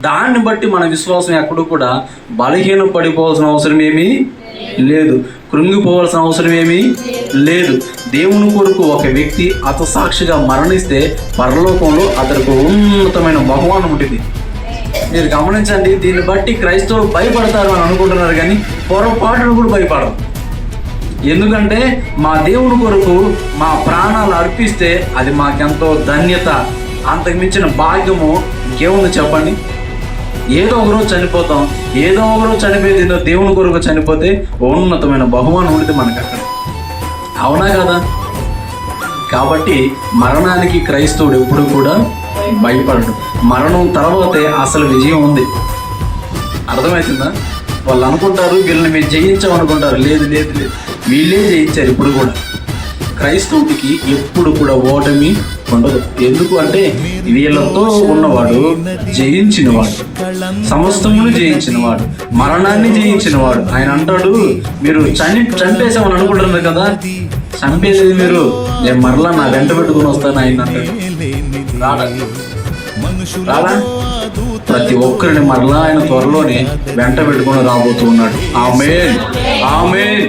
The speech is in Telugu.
దాన్ని బట్టి మన విశ్వాసం ఎక్కడూ కూడా బలహీన పడిపోవాల్సిన అవసరం ఏమీ లేదు, కృంగిపోవాల్సిన అవసరం ఏమీ లేదు. దేవుని కొరకు ఒక వ్యక్తి హతసాక్షిగా మరణిస్తే పరలోకంలో అతనికి ఉన్నతమైన బహుమానం ఉంటుంది. మీరు గమనించండి, దీన్ని బట్టి క్రైస్తవులు భయపడతారు అని అనుకుంటున్నారు, కానీ పొరపాటును కూడా భయపడరు. ఎందుకంటే మా దేవుని కొరకు మా ప్రాణాలు అర్పిస్తే అది మాకెంతో ధన్యత, అంతకుమించిన భాగ్యము ఇంకేముంది చెప్పండి. ఏదో ఒకరోజు చనిపోతాం, ఏదో ఒకరోజు చనిపోయేది దేవుని కొరకు చనిపోతే ఉన్నతమైన బహుమానం ఉంటుంది మనకు అక్కడ, అవునా కదా? కాబట్టి మరణానికి క్రైస్తవుడు ఎప్పుడు కూడా భయపడడు. మరణం తర్వాతే అసలు విజయం ఉంది. అర్థమవుతుందా? వాళ్ళు అనుకుంటారు వీళ్ళని మేము జయించామనుకుంటారు. లేదు లేదు లేదు, వీళ్ళే జయించారు. ఇప్పుడు కూడా క్రైస్తవుడికి ఎప్పుడు కూడా ఓటమి ఉండదు. ఎందుకు అంటే వీళ్ళతో ఉన్నవాడు జయించినవాడు, సమస్తమును జయించినవాడు, మరణాన్ని జయించినవాడు. ఆయన అంటాడు, మీరు చంపేసామని అనుకుంటున్నారు కదా, చంపేసేది మీరు, నేను మరలా నా వెంట పెట్టుకుని వస్తాను ఆయన అంటాడు. రాడా? ప్రతి ఒక్కరిని మరలా ఆయన త్వరలోనే వెంట పెట్టుకుని రాబోతూ ఉన్నాడు. ఆమేన్, ఆమేన్.